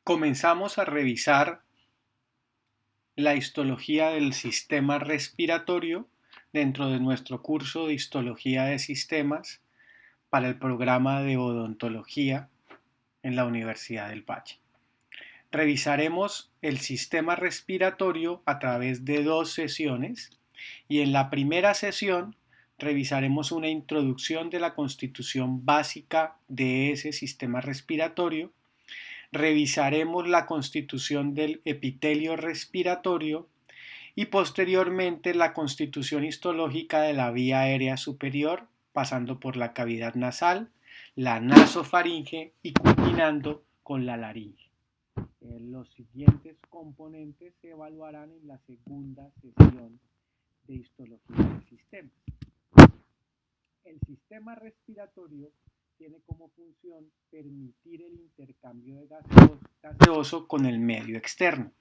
Comenzamos a revisar la histología del sistema respiratorio dentro de nuestro curso de histología de sistemas para el programa de odontología en la Universidad del Valle. Revisaremos el sistema respiratorio a través de 2 sesiones y en la primera sesión revisaremos una introducción de la constitución básica de ese sistema respiratorio. Revisaremos la constitución del epitelio respiratorio y posteriormente la constitución histológica de la vía aérea superior, pasando por la cavidad nasal, la nasofaringe y culminando con la laringe. Los siguientes componentes se evaluarán en la segunda sesión de histología de sistemas. El sistema respiratorio tiene como función permitir el intercambio de gaseoso con el medio externo.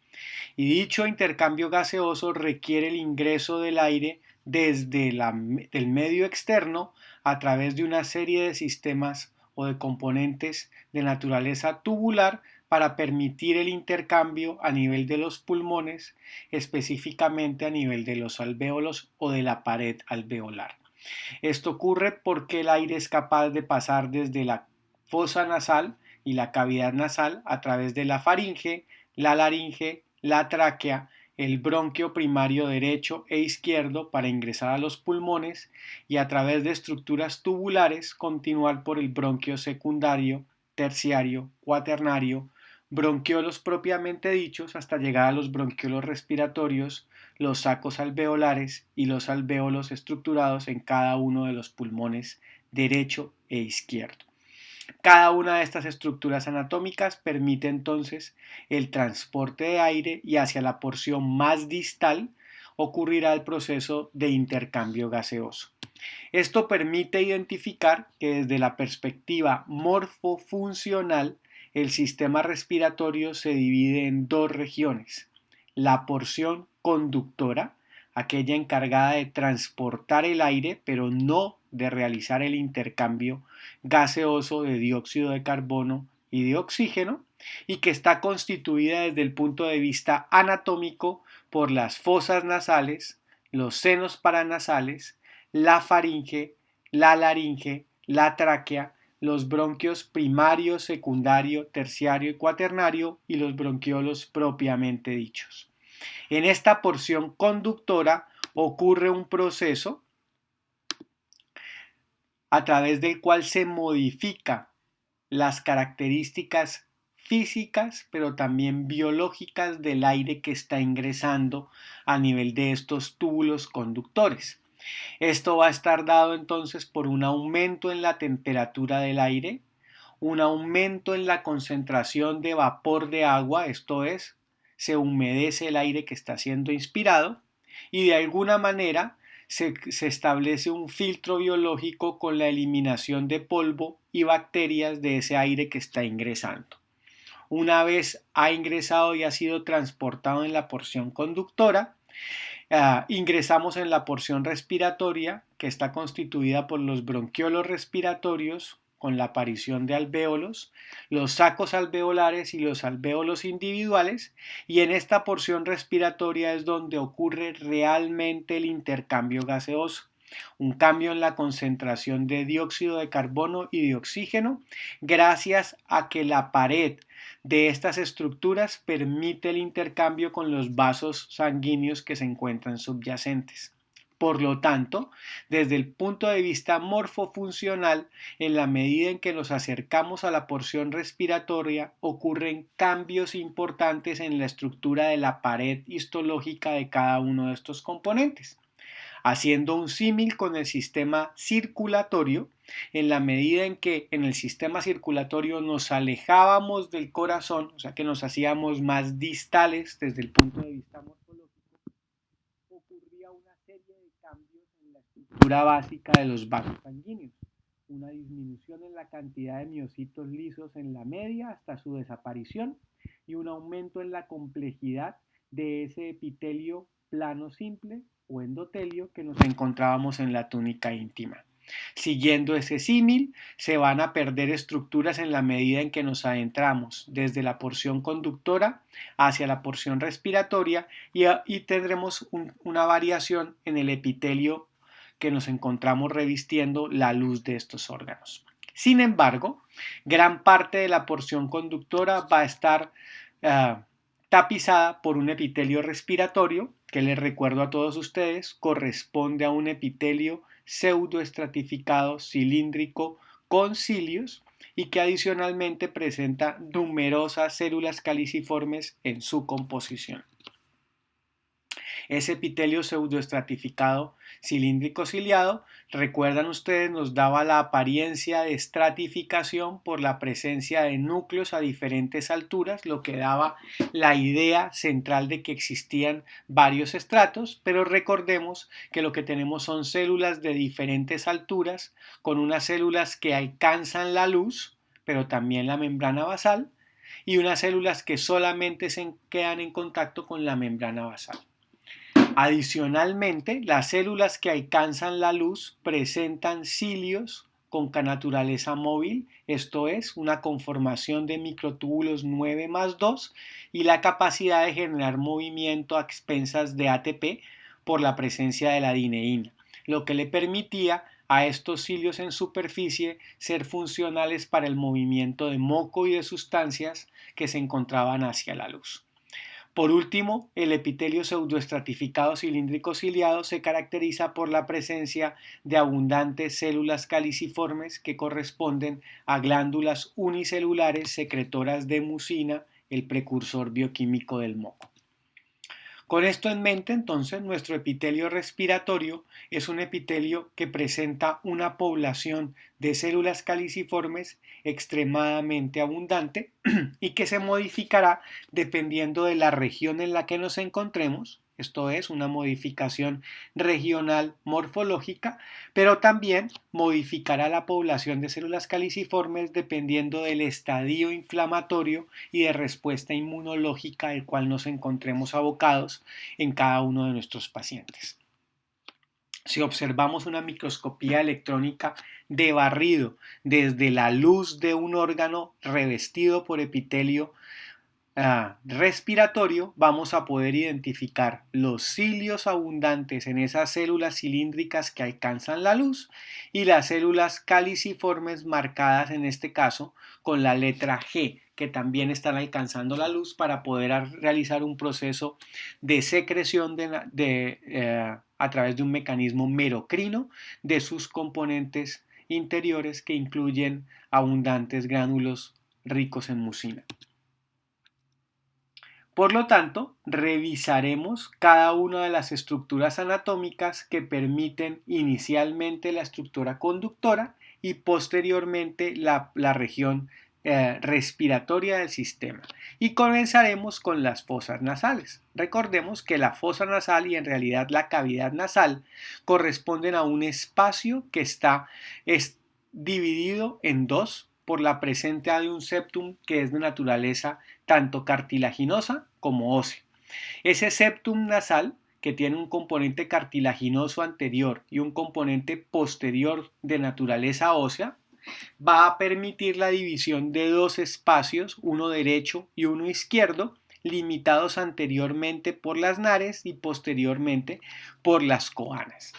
Y dicho intercambio gaseoso requiere el ingreso del aire desde el medio externo a través de una serie de sistemas o de componentes de naturaleza tubular para permitir el intercambio a nivel de los pulmones, específicamente a nivel de los alvéolos o de la pared alveolar. Esto ocurre porque el aire es capaz de pasar desde la fosa nasal y la cavidad nasal a través de la faringe, la laringe, la tráquea, el bronquio primario derecho e izquierdo para ingresar a los pulmones y a través de estructuras tubulares continuar por el bronquio secundario, terciario, cuaternario, bronquiolos propiamente dichos hasta llegar a los bronquiolos respiratorios, los sacos alveolares y los alvéolos estructurados en cada uno de los pulmones derecho e izquierdo. Cada una de estas estructuras anatómicas permite entonces el transporte de aire y hacia la porción más distal ocurrirá el proceso de intercambio gaseoso. Esto permite identificar que desde la perspectiva morfofuncional el sistema respiratorio se divide en 2 regiones: la porción conductora, aquella encargada de transportar el aire pero no de realizar el intercambio gaseoso de dióxido de carbono y de oxígeno, y que está constituida desde el punto de vista anatómico por las fosas nasales, los senos paranasales, la faringe, la laringe, la tráquea, los bronquios primario, secundario, terciario y cuaternario y los bronquiolos propiamente dichos. En esta porción conductora ocurre un proceso a través del cual se modifican las características físicas, pero también biológicas del aire que está ingresando a nivel de estos túbulos conductores. Esto va a estar dado entonces por un aumento en la temperatura del aire, un aumento en la concentración de vapor de agua, esto es, se humedece el aire que está siendo inspirado y de alguna manera se establece un filtro biológico con la eliminación de polvo y bacterias de ese aire que está ingresando. Una vez ha ingresado y ha sido transportado en la porción conductora, ingresamos en la porción respiratoria, que está constituida por los bronquiolos respiratorios con la aparición de alvéolos, los sacos alveolares y los alvéolos individuales, y en esta porción respiratoria es donde ocurre realmente el intercambio gaseoso, un cambio en la concentración de dióxido de carbono y de oxígeno, gracias a que la pared de estas estructuras permite el intercambio con los vasos sanguíneos que se encuentran subyacentes. Por lo tanto, desde el punto de vista morfofuncional, en la medida en que nos acercamos a la porción respiratoria, ocurren cambios importantes en la estructura de la pared histológica de cada uno de estos componentes. Haciendo un símil con el sistema circulatorio, en la medida en que en el sistema circulatorio nos alejábamos del corazón, o sea que nos hacíamos más distales desde el punto de vista morfológico, ocurría una serie de cambios en la estructura básica de los vasos sanguíneos, una disminución en la cantidad de miocitos lisos en la media hasta su desaparición y un aumento en la complejidad de ese epitelio plano simple o endotelio que nos encontrábamos en la túnica íntima. Siguiendo ese símil, se van a perder estructuras en la medida en que nos adentramos desde la porción conductora hacia la porción respiratoria y tendremos una variación en el epitelio que nos encontramos revistiendo la luz de estos órganos. Sin embargo, gran parte de la porción conductora va a estar tapizada por un epitelio respiratorio, que les recuerdo a todos ustedes, corresponde a un epitelio pseudoestratificado cilíndrico con cilios y que adicionalmente presenta numerosas células caliciformes en su composición. Ese epitelio pseudoestratificado cilíndrico ciliado, recuerdan ustedes, nos daba la apariencia de estratificación por la presencia de núcleos a diferentes alturas, lo que daba la idea central de que existían varios estratos, pero recordemos que lo que tenemos son células de diferentes alturas, con unas células que alcanzan la luz, pero también la membrana basal, y unas células que solamente se quedan en contacto con la membrana basal. Adicionalmente, las células que alcanzan la luz presentan cilios con naturaleza móvil, esto es, una conformación de microtúbulos 9+2 y la capacidad de generar movimiento a expensas de ATP por la presencia de la dineína, lo que le permitía a estos cilios en superficie ser funcionales para el movimiento de moco y de sustancias que se encontraban hacia la luz. Por último, el epitelio pseudoestratificado cilíndrico ciliado se caracteriza por la presencia de abundantes células caliciformes que corresponden a glándulas unicelulares secretoras de mucina, el precursor bioquímico del moco. Con esto en mente, entonces, nuestro epitelio respiratorio es un epitelio que presenta una población de células caliciformes extremadamente abundante y que se modificará dependiendo de la región en la que nos encontremos. Esto es una modificación regional morfológica, pero también modificará la población de células caliciformes dependiendo del estadio inflamatorio y de respuesta inmunológica al cual nos encontremos abocados en cada uno de nuestros pacientes. Si observamos una microscopía electrónica de barrido desde la luz de un órgano revestido por epitelio respiratorio, vamos a poder identificar los cilios abundantes en esas células cilíndricas que alcanzan la luz y las células caliciformes marcadas en este caso con la letra G, que también están alcanzando la luz para poder realizar un proceso de secreción a través de un mecanismo merocrino de sus componentes interiores que incluyen abundantes gránulos ricos en mucina. Por lo tanto, revisaremos cada una de las estructuras anatómicas que permiten inicialmente la estructura conductora y posteriormente la región respiratoria del sistema. Y comenzaremos con las fosas nasales. Recordemos que la fosa nasal y en realidad la cavidad nasal corresponden a un espacio que está dividido en dos por la presencia de un septum que es de naturaleza tanto cartilaginosa como ósea. Ese septum nasal, que tiene un componente cartilaginoso anterior y un componente posterior de naturaleza ósea, va a permitir la división de dos espacios, uno derecho y uno izquierdo, limitados anteriormente por las nares y posteriormente por las coanas.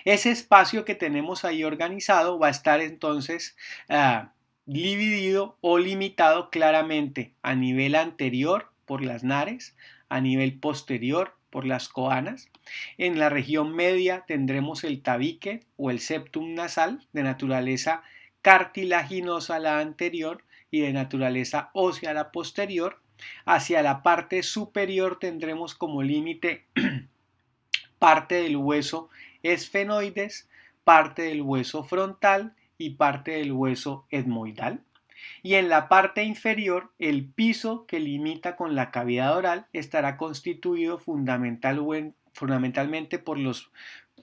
Ese espacio que tenemos ahí organizado va a estar entonces dividido o limitado claramente a nivel anterior por las nares, a nivel posterior por las coanas. En la región media tendremos el tabique o el septum nasal de naturaleza cartilaginosa la anterior y de naturaleza ósea la posterior. Hacia la parte superior tendremos como límite parte del hueso esfenoides, parte del hueso frontal y parte del hueso etmoidal. Y en la parte inferior, el piso que limita con la cavidad oral estará constituido fundamentalmente por los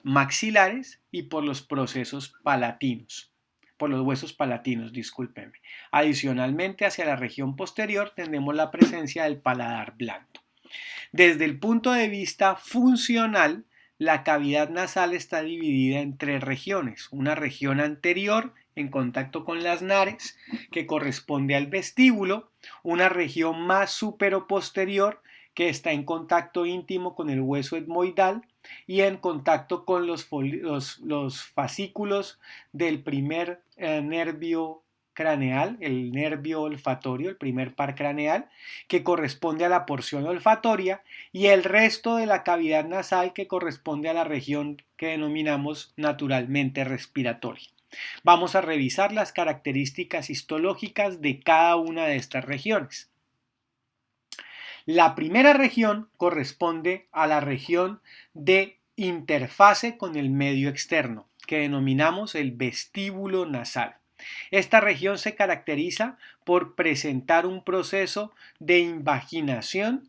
maxilares y por los procesos palatinos. Por los huesos palatinos, discúlpenme. Adicionalmente, hacia la región posterior tendremos la presencia del paladar blando. Desde el punto de vista funcional, la cavidad nasal está dividida en tres regiones. Una región anterior en contacto con las nares, que corresponde al vestíbulo, una región más supero-posterior que está en contacto íntimo con el hueso etmoidal y en contacto con los fascículos del primer nervio craneal, el nervio olfatorio, el primer par craneal, que corresponde a la porción olfatoria, y el resto de la cavidad nasal, que corresponde a la región que denominamos naturalmente respiratoria. Vamos a revisar las características histológicas de cada una de estas regiones. La primera región corresponde a la región de interfase con el medio externo, que denominamos el vestíbulo nasal. Esta región se caracteriza por presentar un proceso de invaginación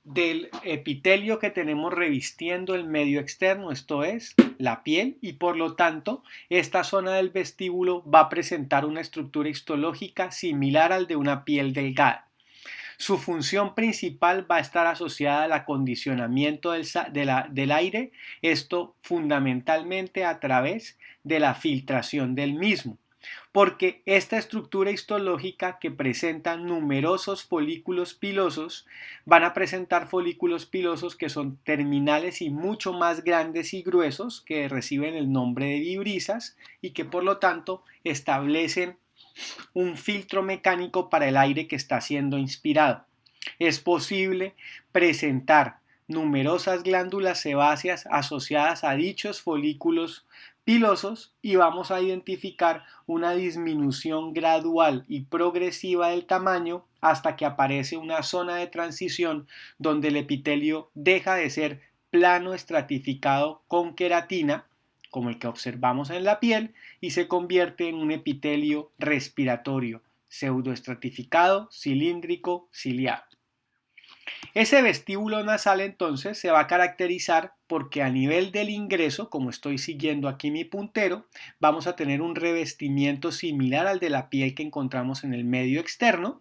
del epitelio que tenemos revistiendo el medio externo, esto es, la piel, y por lo tanto esta zona del vestíbulo va a presentar una estructura histológica similar al de una piel delgada. Su función principal va a estar asociada al acondicionamiento del aire, esto fundamentalmente a través de la filtración del mismo, porque esta estructura histológica, que presenta numerosos folículos pilosos, van a presentar folículos pilosos que son terminales y mucho más grandes y gruesos, que reciben el nombre de vibrisas y que por lo tanto establecen un filtro mecánico para el aire que está siendo inspirado. Es posible presentar numerosas glándulas sebáceas asociadas a dichos folículos pilosos y vamos a identificar una disminución gradual y progresiva del tamaño hasta que aparece una zona de transición donde el epitelio deja de ser plano estratificado con queratina, como el que observamos en la piel, y se convierte en un epitelio respiratorio, pseudoestratificado, cilíndrico, ciliado. Ese vestíbulo nasal entonces se va a caracterizar porque a nivel del ingreso, como estoy siguiendo aquí mi puntero, vamos a tener un revestimiento similar al de la piel que encontramos en el medio externo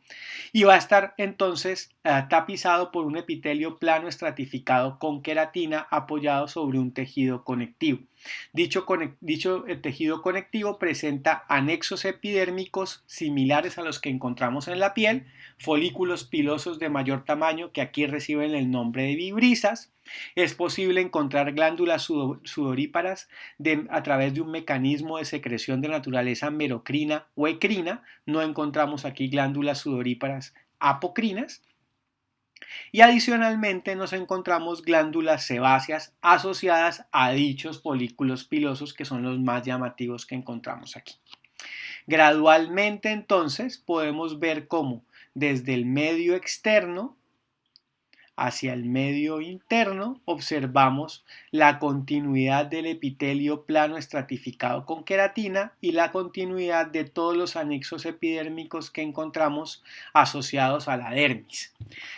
y va a estar entonces tapizado por un epitelio plano estratificado con queratina apoyado sobre un tejido conectivo. Dicho tejido conectivo presenta anexos epidérmicos similares a los que encontramos en la piel, folículos pilosos de mayor tamaño que aquí reciben el nombre de vibrisas. Es posible encontrar glándulas sudoríparas a través de un mecanismo de secreción de naturaleza merocrina o ecrina. No encontramos aquí glándulas sudoríparas apocrinas. Y adicionalmente nos encontramos glándulas sebáceas asociadas a dichos folículos pilosos, que son los más llamativos que encontramos aquí. Gradualmente entonces podemos ver cómo desde el medio externo hacia el medio interno observamos la continuidad del epitelio plano estratificado con queratina y la continuidad de todos los anexos epidérmicos que encontramos asociados a la dermis.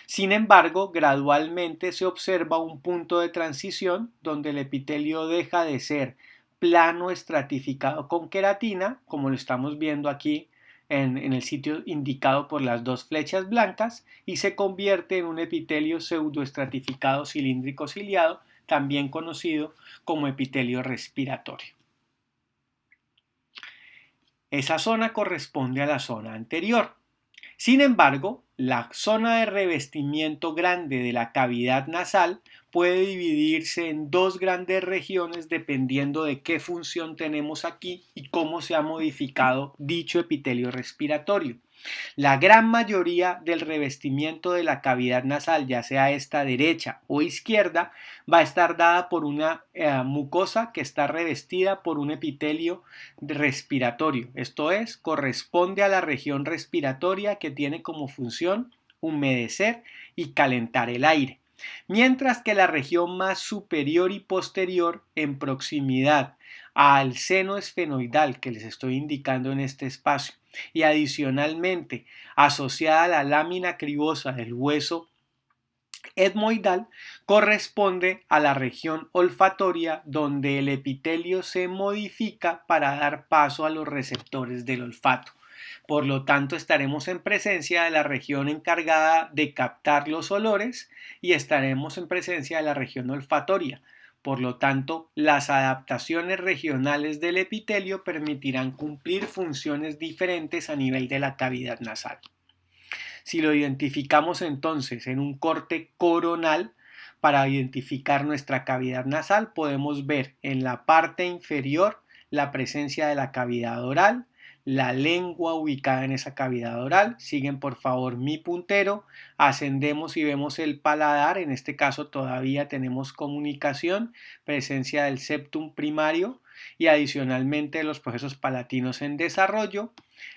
Sin embargo, gradualmente se observa un punto de transición donde el epitelio deja de ser plano estratificado con queratina, como lo estamos viendo aquí en el sitio indicado por las dos flechas blancas, y se convierte en un epitelio pseudoestratificado cilíndrico ciliado, también conocido como epitelio respiratorio. Esa zona corresponde a la zona anterior. Sin embargo, la zona de revestimiento grande de la cavidad nasal puede dividirse en dos grandes regiones dependiendo de qué función tenemos aquí y cómo se ha modificado dicho epitelio respiratorio. La gran mayoría del revestimiento de la cavidad nasal, ya sea esta derecha o izquierda, va a estar dada por una mucosa que está revestida por un epitelio respiratorio. Esto es, corresponde a la región respiratoria que tiene como función humedecer y calentar el aire. Mientras que la región más superior y posterior, en proximidad al seno esfenoidal que les estoy indicando en este espacio, y adicionalmente asociada a la lámina cribosa del hueso etmoidal, corresponde a la región olfatoria, donde el epitelio se modifica para dar paso a los receptores del olfato. Por lo tanto, estaremos en presencia de la región encargada de captar los olores y estaremos en presencia de la región olfatoria. Por lo tanto, las adaptaciones regionales del epitelio permitirán cumplir funciones diferentes a nivel de la cavidad nasal. Si lo identificamos entonces en un corte coronal, para identificar nuestra cavidad nasal podemos ver en la parte inferior la presencia de la cavidad oral, la lengua ubicada en esa cavidad oral. Siguen por favor mi puntero, ascendemos y vemos el paladar. En este caso todavía tenemos comunicación, presencia del septum primario y adicionalmente los procesos palatinos en desarrollo.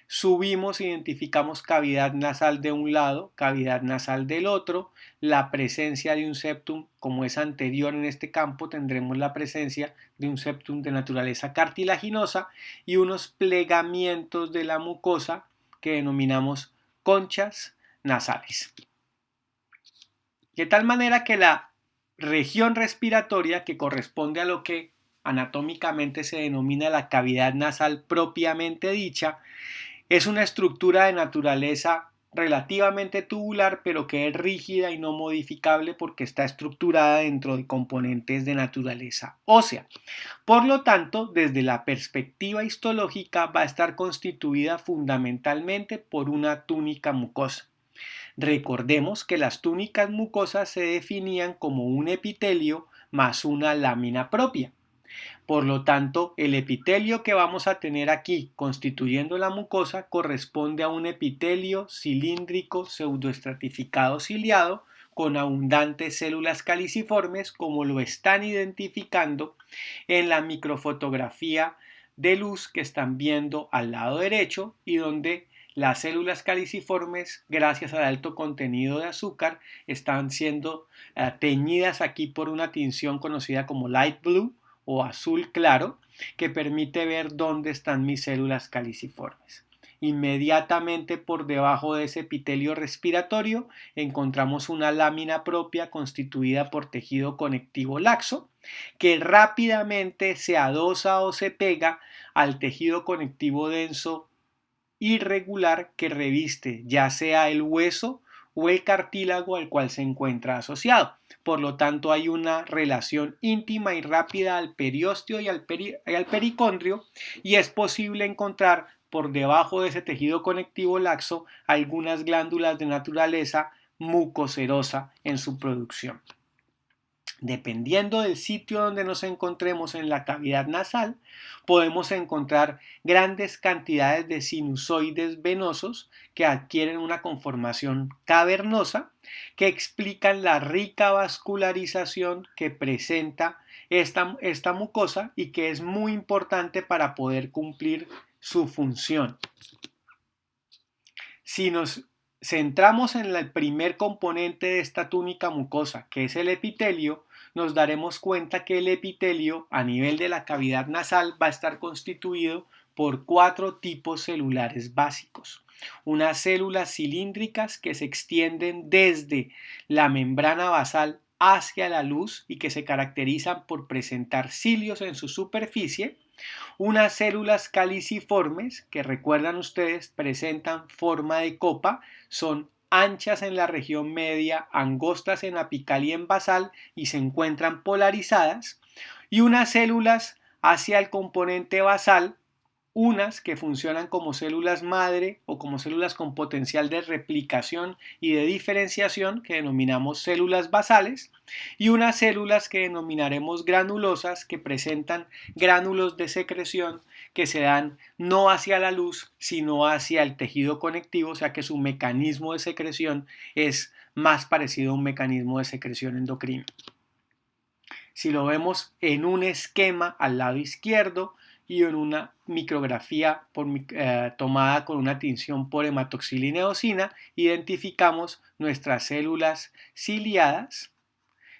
Subimos, identificamos cavidad nasal de un lado, cavidad nasal del otro, la presencia de un septum, como es anterior en este campo, tendremos la presencia de un septum de naturaleza cartilaginosa y unos plegamientos de la mucosa que denominamos conchas nasales. De tal manera que la región respiratoria, que corresponde a lo que anatómicamente se denomina la cavidad nasal propiamente dicha, es una estructura de naturaleza relativamente tubular, pero que es rígida y no modificable porque está estructurada dentro de componentes de naturaleza ósea. Por lo tanto, desde la perspectiva histológica va a estar constituida fundamentalmente por una túnica mucosa. Recordemos que las túnicas mucosas se definían como un epitelio más una lámina propia. Por lo tanto, el epitelio que vamos a tener aquí constituyendo la mucosa corresponde a un epitelio cilíndrico pseudoestratificado ciliado con abundantes células caliciformes, como lo están identificando en la microfotografía de luz que están viendo al lado derecho, y donde las células caliciformes, gracias al alto contenido de azúcar, están siendo teñidas aquí por una tinción conocida como light blue o azul claro, que permite ver dónde están mis células caliciformes. Inmediatamente por debajo de ese epitelio respiratorio encontramos una lámina propia constituida por tejido conectivo laxo, que rápidamente se adosa o se pega al tejido conectivo denso irregular que reviste ya sea el hueso o el cartílago al cual se encuentra asociado. Por lo tanto, hay una relación íntima y rápida al periósteo y al pericondrio, y es posible encontrar por debajo de ese tejido conectivo laxo algunas glándulas de naturaleza mucocerosa en su producción. Dependiendo del sitio donde nos encontremos en la cavidad nasal, podemos encontrar grandes cantidades de sinusoides venosos que adquieren una conformación cavernosa, que explican la rica vascularización que presenta esta mucosa y que es muy importante para poder cumplir su función. Si nos centramos en el primer componente de esta túnica mucosa, que es el epitelio, nos daremos cuenta que el epitelio a nivel de la cavidad nasal va a estar constituido por 4 tipos celulares básicos. Unas células cilíndricas que se extienden desde la membrana basal hacia la luz y que se caracterizan por presentar cilios en su superficie. Unas células caliciformes que, recuerdan ustedes, presentan forma de copa, son anchas en la región media, angostas en apical y en basal y se encuentran polarizadas, y unas células hacia el componente basal, unas que funcionan como células madre o como células con potencial de replicación y de diferenciación, que denominamos células basales, y unas células que denominaremos granulosas, que presentan gránulos de secreción que se dan no hacia la luz sino hacia el tejido conectivo, o sea que su mecanismo de secreción es más parecido a un mecanismo de secreción endocrino. Si lo vemos en un esquema al lado izquierdo y en una micrografía tomada con una tinción por hematoxilina eosina, identificamos nuestras células ciliadas,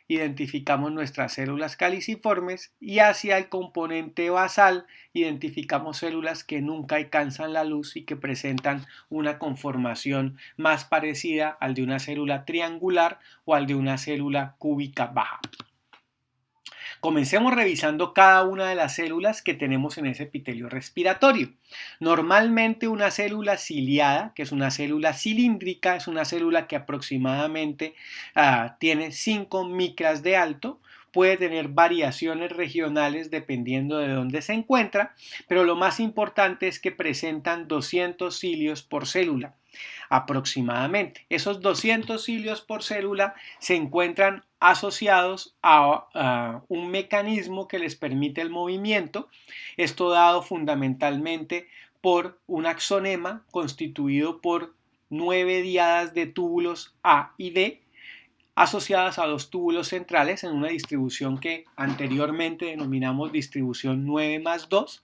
identificamos nuestras células caliciformes, y hacia el componente basal identificamos células que nunca alcanzan la luz y que presentan una conformación más parecida al de una célula triangular o al de una célula cúbica baja. Comencemos revisando cada una de las células que tenemos en ese epitelio respiratorio. Normalmente una célula ciliada, que es una célula cilíndrica, es una célula que aproximadamente tiene 5 micras de alto, puede tener variaciones regionales dependiendo de dónde se encuentra, pero lo más importante es que presentan 200 cilios por célula aproximadamente. Esos 200 cilios por célula se encuentran asociados a un mecanismo que les permite el movimiento, esto dado fundamentalmente por un axonema constituido por 9 diadas de túbulos A y B asociadas a dos túbulos centrales en una distribución que anteriormente denominamos distribución 9+2,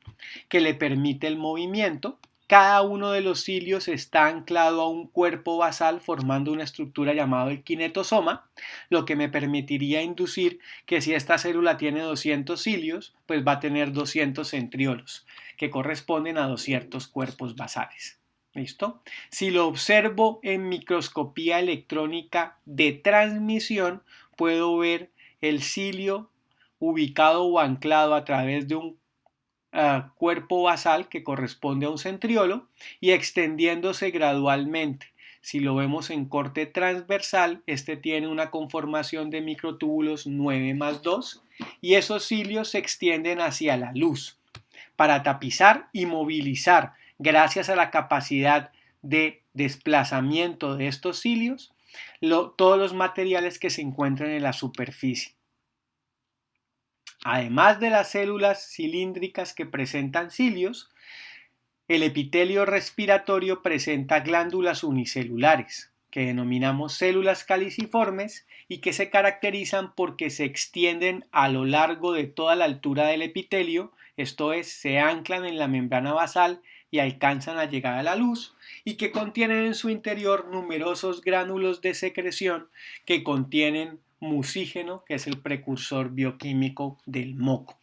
que le permite el movimiento. Cada uno de los cilios está anclado a un cuerpo basal formando una estructura llamada el kinetosoma, lo que me permitiría inducir que si esta célula tiene 200 cilios, pues va a tener 200 centriolos, que corresponden a 200 cuerpos basales. ¿Listo? Si lo observo en microscopía electrónica de transmisión, puedo ver el cilio ubicado o anclado a través de un cuerpo basal que corresponde a un centriolo y extendiéndose gradualmente. Si lo vemos en corte transversal, este tiene una conformación de microtúbulos 9+2 y esos cilios se extienden hacia la luz para tapizar y movilizar, gracias a la capacidad de desplazamiento de estos cilios, todos los materiales que se encuentran en la superficie. Además de las células cilíndricas que presentan cilios, el epitelio respiratorio presenta glándulas unicelulares, que denominamos células caliciformes y que se caracterizan porque se extienden a lo largo de toda la altura del epitelio, esto es, se anclan en la membrana basal y alcanzan a llegar a la luz, y que contienen en su interior numerosos gránulos de secreción que contienen mucígeno, que es el precursor bioquímico del moco.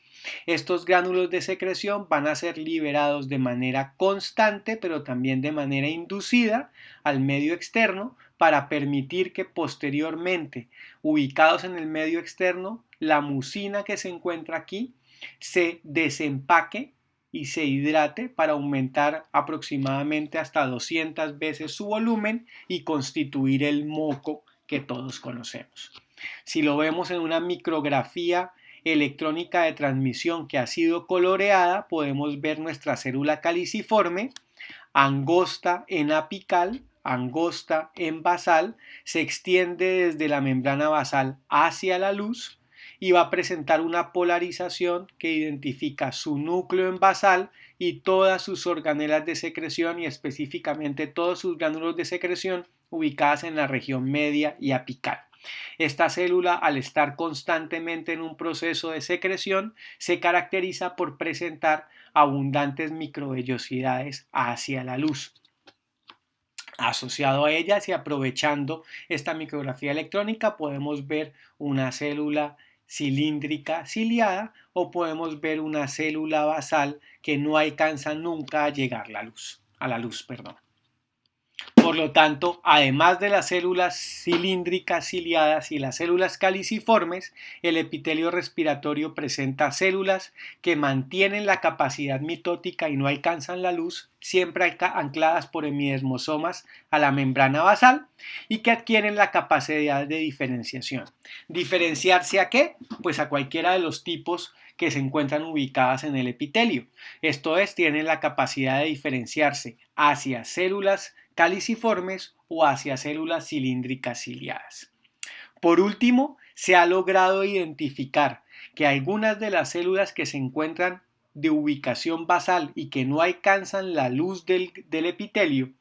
Estos gránulos de secreción van a ser liberados de manera constante, pero también de manera inducida al medio externo para permitir que posteriormente, ubicados en el medio externo, la mucina que se encuentra aquí se desempaque y se hidrate para aumentar aproximadamente hasta 200 veces su volumen y constituir el moco que todos conocemos. Si lo vemos en una micrografía electrónica de transmisión que ha sido coloreada, podemos ver nuestra célula caliciforme, angosta en apical, angosta en basal, se extiende desde la membrana basal hacia la luz y va a presentar una polarización que identifica su núcleo en basal y todas sus organelas de secreción y específicamente todos sus gránulos de secreción ubicadas en la región media y apical. Esta célula, al estar constantemente en un proceso de secreción, se caracteriza por presentar abundantes microvellosidades hacia la luz. Asociado a ellas y aprovechando esta micrografía electrónica, podemos ver una célula cilíndrica ciliada o podemos ver una célula basal que no alcanza nunca a llegar a la luz. Por lo tanto, además de las células cilíndricas ciliadas y las células caliciformes, el epitelio respiratorio presenta células que mantienen la capacidad mitótica y no alcanzan la luz, siempre ancladas por hemidesmosomas a la membrana basal y que adquieren la capacidad de diferenciación. ¿Diferenciarse a qué? Pues a cualquiera de los tipos que se encuentran ubicadas en el epitelio. Esto es, tienen la capacidad de diferenciarse hacia células caliciformes o hacia células cilíndricas ciliadas. Por último, se ha logrado identificar que algunas de las células que se encuentran de ubicación basal y que no alcanzan la luz del epitelio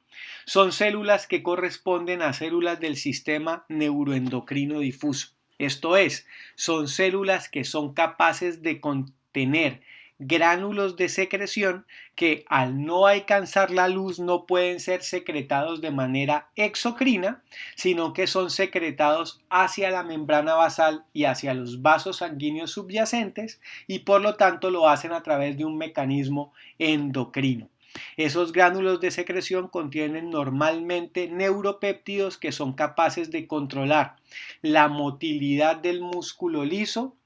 son células que corresponden a células del sistema neuroendocrino difuso. Esto es, son células que son capaces de contener gránulos de secreción que al no alcanzar la luz no pueden ser secretados de manera exocrina, sino que son secretados hacia la membrana basal y hacia los vasos sanguíneos subyacentes y por lo tanto lo hacen a través de un mecanismo endocrino. Esos gránulos de secreción contienen normalmente neuropéptidos que son capaces de controlar la motilidad del músculo liso,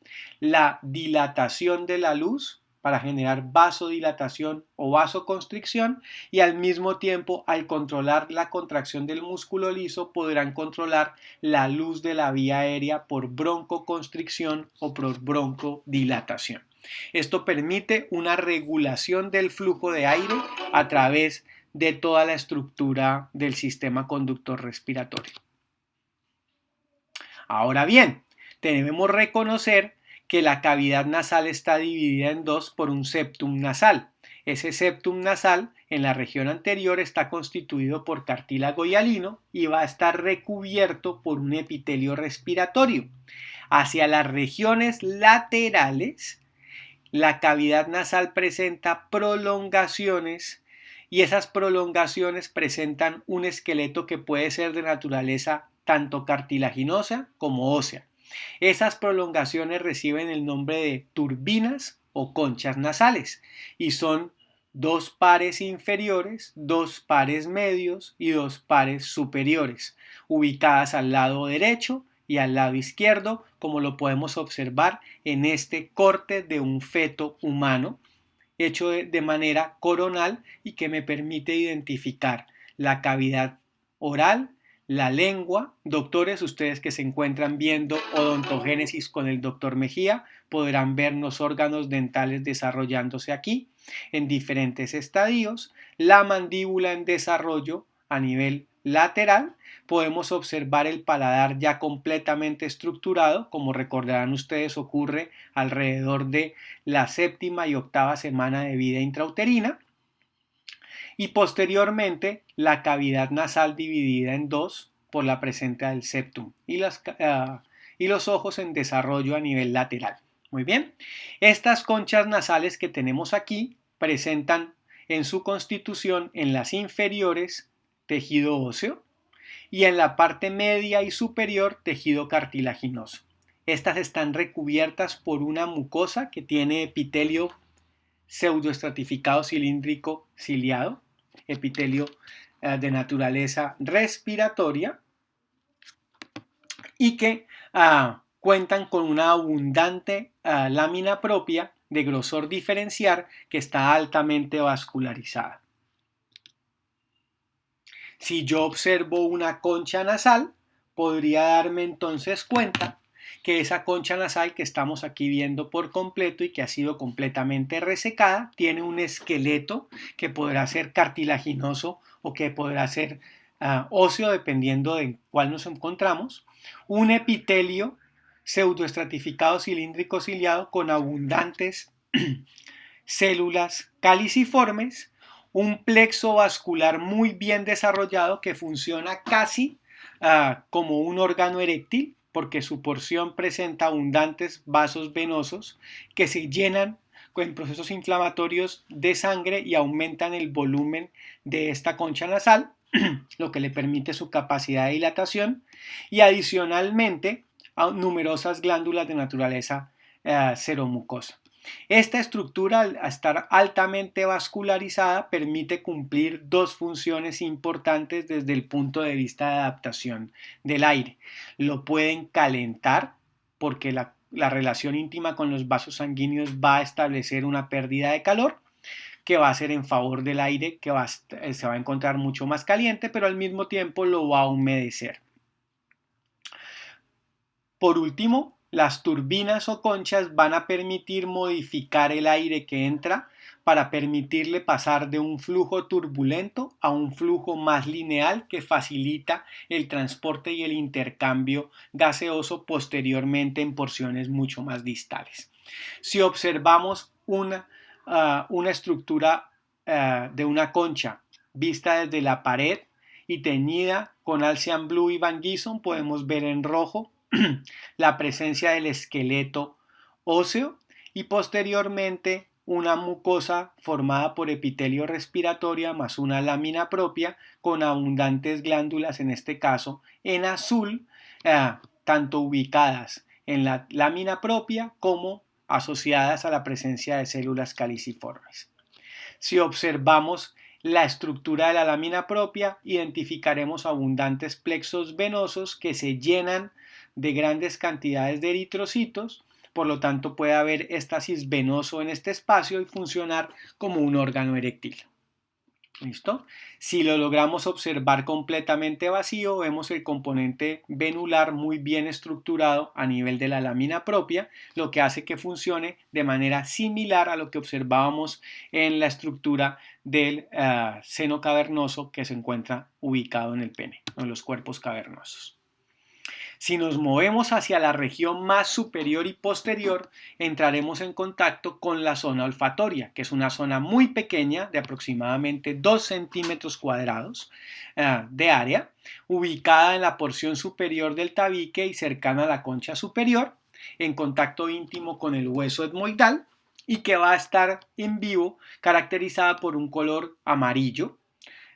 la dilatación de la luz, para generar vasodilatación o vasoconstricción, y al mismo tiempo, al controlar la contracción del músculo liso, podrán controlar la luz de la vía aérea por broncoconstricción o por broncodilatación. Esto permite una regulación del flujo de aire a través de toda la estructura del sistema conductor respiratorio. Ahora bien, debemos reconocer que la cavidad nasal está dividida en dos por un septum nasal. Ese septum nasal en la región anterior está constituido por cartílago hialino y va a estar recubierto por un epitelio respiratorio. Hacia las regiones laterales, la cavidad nasal presenta prolongaciones y esas prolongaciones presentan un esqueleto que puede ser de naturaleza tanto cartilaginosa como ósea. Esas prolongaciones reciben el nombre de turbinas o conchas nasales y son dos pares inferiores, dos pares medios y dos pares superiores, ubicadas al lado derecho y al lado izquierdo, como lo podemos observar en este corte de un feto humano hecho de manera coronal y que me permite identificar la cavidad oral, la lengua. Doctores, ustedes que se encuentran viendo odontogénesis con el doctor Mejía, podrán ver los órganos dentales desarrollándose aquí en diferentes estadios, la mandíbula en desarrollo a nivel lateral. Podemos observar el paladar ya completamente estructurado, como recordarán ustedes ocurre alrededor de la séptima y octava semana de vida intrauterina, y posteriormente la cavidad nasal dividida en dos por la presencia del septum y los ojos en desarrollo a nivel lateral. Muy bien, estas conchas nasales que tenemos aquí presentan en su constitución en las inferiores tejido óseo y en la parte media y superior tejido cartilaginoso. Estas están recubiertas por una mucosa que tiene epitelio pseudoestratificado cilíndrico ciliado, epitelio de naturaleza respiratoria, y que cuentan con una abundante lámina propia de grosor diferencial que está altamente vascularizada. Si yo observo una concha nasal, podría darme entonces cuenta que esa concha nasal que estamos aquí viendo por completo y que ha sido completamente resecada, tiene un esqueleto que podrá ser cartilaginoso o que podrá ser óseo, dependiendo de cuál nos encontramos, un epitelio pseudoestratificado cilíndrico ciliado con abundantes células caliciformes, un plexo vascular muy bien desarrollado que funciona casi como un órgano eréctil, porque su porción presenta abundantes vasos venosos que se llenan en procesos inflamatorios de sangre y aumentan el volumen de esta concha nasal, lo que le permite su capacidad de dilatación, y adicionalmente a numerosas glándulas de naturaleza seromucosa. Esta estructura, al estar altamente vascularizada, permite cumplir dos funciones importantes desde el punto de vista de adaptación del aire. Lo pueden calentar porque la relación íntima con los vasos sanguíneos va a establecer una pérdida de calor que va a ser en favor del aire, que se va a encontrar mucho más caliente, pero al mismo tiempo lo va a humedecer. Por último, las turbinas o conchas van a permitir modificar el aire que entra para permitirle pasar de un flujo turbulento a un flujo más lineal que facilita el transporte y el intercambio gaseoso posteriormente en porciones mucho más distales. Si observamos una estructura de una concha vista desde la pared y teñida con Alcian Blue y Van Gieson, podemos ver en rojo la presencia del esqueleto óseo y posteriormente una mucosa formada por epitelio respiratorio más una lámina propia con abundantes glándulas, en este caso en azul, tanto ubicadas en la lámina propia como asociadas a la presencia de células caliciformes. Si observamos la estructura de la lámina propia, identificaremos abundantes plexos venosos que se llenan de grandes cantidades de eritrocitos, por lo tanto puede haber éstasis venoso en este espacio y funcionar como un órgano eréctil. ¿Listo? Si lo logramos observar completamente vacío, vemos el componente venular muy bien estructurado a nivel de la lámina propia, lo que hace que funcione de manera similar a lo que observábamos en la estructura del seno cavernoso que se encuentra ubicado en el pene, en los cuerpos cavernosos. Si nos movemos hacia la región más superior y posterior, entraremos en contacto con la zona olfatoria, que es una zona muy pequeña de aproximadamente 2 centímetros cuadrados de área, ubicada en la porción superior del tabique y cercana a la concha superior, en contacto íntimo con el hueso etmoidal y que va a estar en vivo, caracterizada por un color amarillo.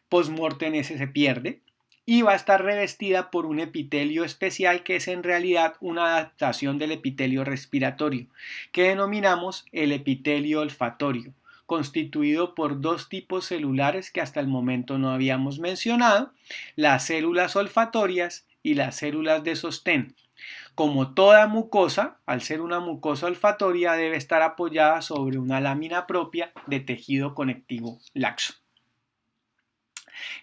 Post-mortem ese se pierde y va a estar revestida por un epitelio especial que es en realidad una adaptación del epitelio respiratorio, que denominamos el epitelio olfatorio, constituido por dos tipos celulares que hasta el momento no habíamos mencionado, las células olfatorias y las células de sostén. Como toda mucosa, al ser una mucosa olfatoria, debe estar apoyada sobre una lámina propia de tejido conectivo laxo.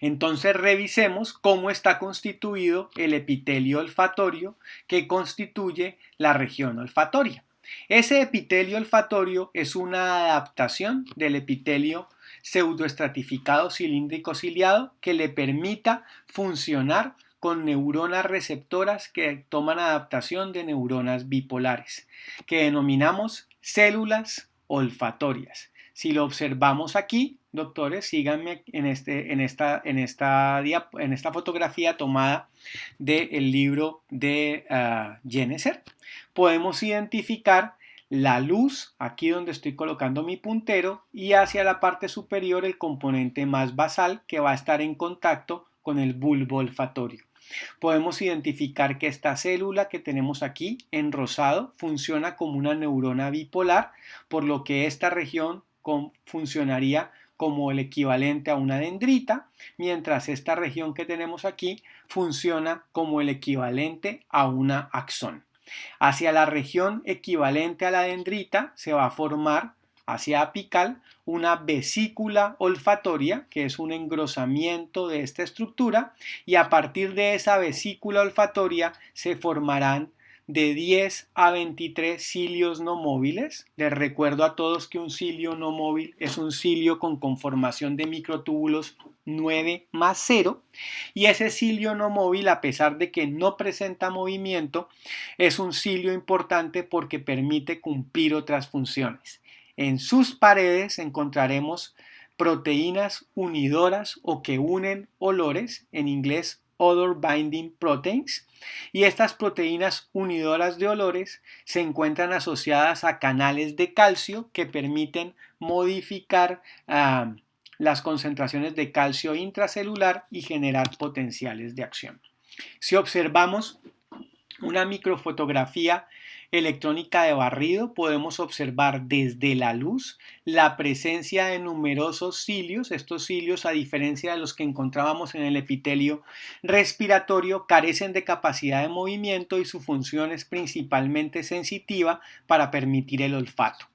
Entonces revisemos cómo está constituido el epitelio olfatorio que constituye la región olfatoria. Ese epitelio olfatorio es una adaptación del epitelio pseudoestratificado cilíndrico ciliado que le permita funcionar con neuronas receptoras que toman adaptación de neuronas bipolares, que denominamos células olfatorias. Si lo observamos aquí, doctores, síganme en esta fotografía tomada del libro de Jenneser. Podemos identificar la luz, aquí donde estoy colocando mi puntero, y hacia la parte superior el componente más basal que va a estar en contacto con el bulbo olfatorio. Podemos identificar que esta célula que tenemos aquí en rosado funciona como una neurona bipolar, por lo que esta región funcionaría como el equivalente a una dendrita, mientras esta región que tenemos aquí funciona como el equivalente a una axón. Hacia la región equivalente a la dendrita se va a formar, hacia apical, una vesícula olfatoria, que es un engrosamiento de esta estructura, y a partir de esa vesícula olfatoria se formarán de 10 a 23 cilios no móviles. Les recuerdo a todos que un cilio no móvil es un cilio con conformación de microtúbulos 9 más 0, y ese cilio no móvil, a pesar de que no presenta movimiento, es un cilio importante porque permite cumplir otras funciones. En sus paredes encontraremos proteínas unidoras o que unen olores, en inglés Odor Binding Proteins, y estas proteínas unidoras de olores se encuentran asociadas a canales de calcio que permiten modificar las concentraciones de calcio intracelular y generar potenciales de acción. Si observamos una microfotografía electrónica de barrido, podemos observar desde la luz la presencia de numerosos cilios. Estos cilios, a diferencia de los que encontrábamos en el epitelio respiratorio, carecen de capacidad de movimiento y su función es principalmente sensitiva para permitir el olfato.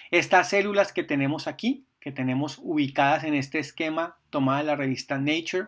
Estas células que tenemos aquí, que tenemos ubicadas en este esquema tomado de la revista Nature,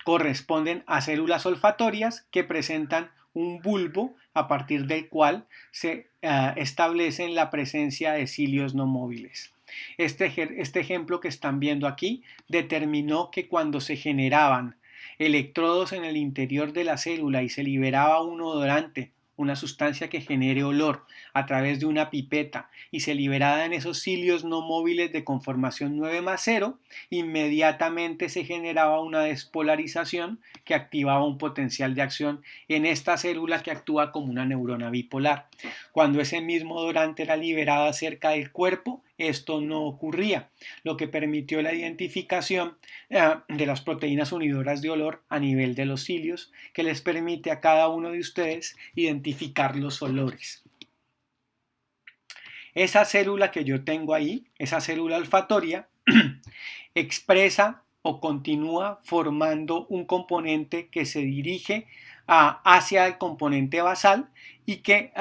corresponden a células olfatorias que presentan un bulbo a partir del cual se establecen la presencia de cilios no móviles. Este ejemplo que están viendo aquí determinó que cuando se generaban electrodos en el interior de la célula y se liberaba un odorante, una sustancia que genere olor a través de una pipeta y se liberaba en esos cilios no móviles de conformación 9 más 0, inmediatamente se generaba una despolarización que activaba un potencial de acción en esta célula que actúa como una neurona bipolar. Cuando ese mismo odorante era liberado cerca del cuerpo, esto no ocurría, lo que permitió la identificación de las proteínas unidoras de olor a nivel de los cilios, que les permite a cada uno de ustedes identificar los olores. Esa célula que yo tengo ahí, esa célula olfatoria, expresa o continúa formando un componente que se dirige hacia el componente basal y que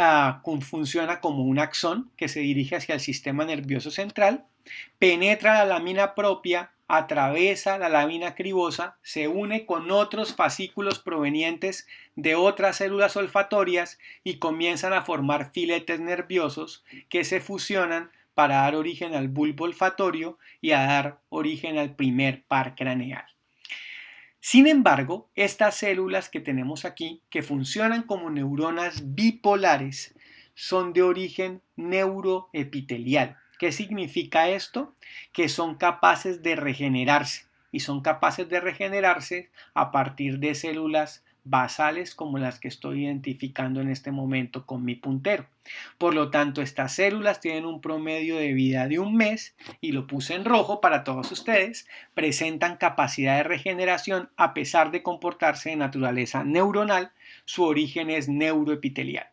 funciona como un axón que se dirige hacia el sistema nervioso central, penetra la lámina propia, atraviesa la lámina cribosa, se une con otros fascículos provenientes de otras células olfatorias y comienzan a formar filetes nerviosos que se fusionan para dar origen al bulbo olfatorio y a dar origen al primer par craneal. Sin embargo, estas células que tenemos aquí, que funcionan como neuronas bipolares, son de origen neuroepitelial. ¿Qué significa esto? Que son capaces de regenerarse y son capaces de regenerarse a partir de células basales como las que estoy identificando en este momento con mi puntero. Por lo tanto, estas células tienen un promedio de vida de 1 mes y lo puse en rojo para todos ustedes. Presentan capacidad de regeneración a pesar de comportarse de naturaleza neuronal. Su origen es neuroepitelial.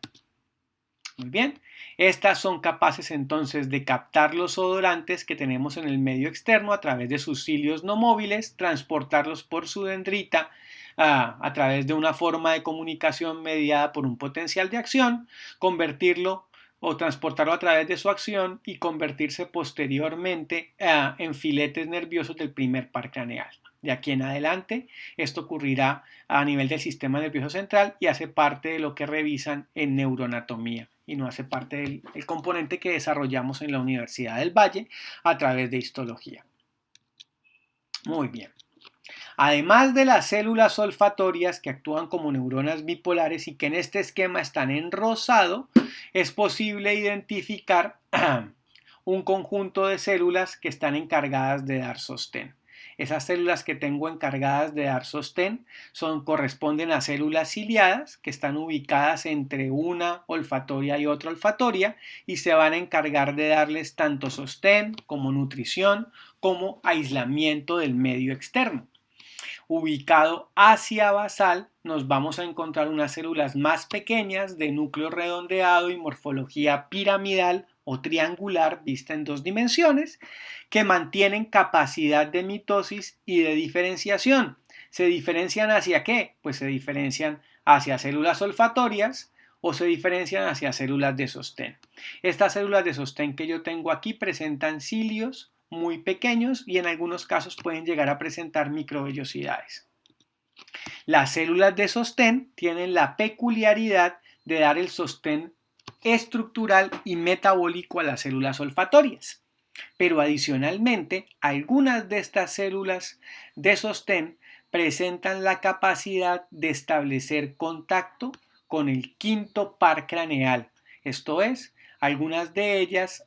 Muy bien, estas son capaces entonces de captar los odorantes que tenemos en el medio externo a través de sus cilios no móviles, transportarlos por su dendrita a través de una forma de comunicación mediada por un potencial de acción, convertirlo o transportarlo a través de su acción y convertirse posteriormente en filetes nerviosos del primer par craneal. De aquí en adelante, esto ocurrirá a nivel del sistema nervioso central y hace parte de lo que revisan en neuroanatomía y no hace parte del componente que desarrollamos en la Universidad del Valle a través de histología. Muy bien. Además de las células olfatorias que actúan como neuronas bipolares y que en este esquema están en rosado, es posible identificar un conjunto de células que están encargadas de dar sostén. Esas células que tengo encargadas de dar sostén corresponden a células ciliadas que están ubicadas entre una olfatoria y otra olfatoria y se van a encargar de darles tanto sostén como nutrición como aislamiento del medio externo. Ubicado hacia basal, nos vamos a encontrar unas células más pequeñas de núcleo redondeado y morfología piramidal o triangular vista en 2 dimensiones, que mantienen capacidad de mitosis y de diferenciación. ¿Se diferencian hacia qué? Pues se diferencian hacia células olfatorias o se diferencian hacia células de sostén. Estas células de sostén que yo tengo aquí presentan cilios muy pequeños y en algunos casos pueden llegar a presentar microvellosidades. Las células de sostén tienen la peculiaridad de dar el sostén estructural y metabólico a las células olfatorias. Pero adicionalmente, algunas de estas células de sostén presentan la capacidad de establecer contacto con el quinto par craneal, esto es, algunas de ellas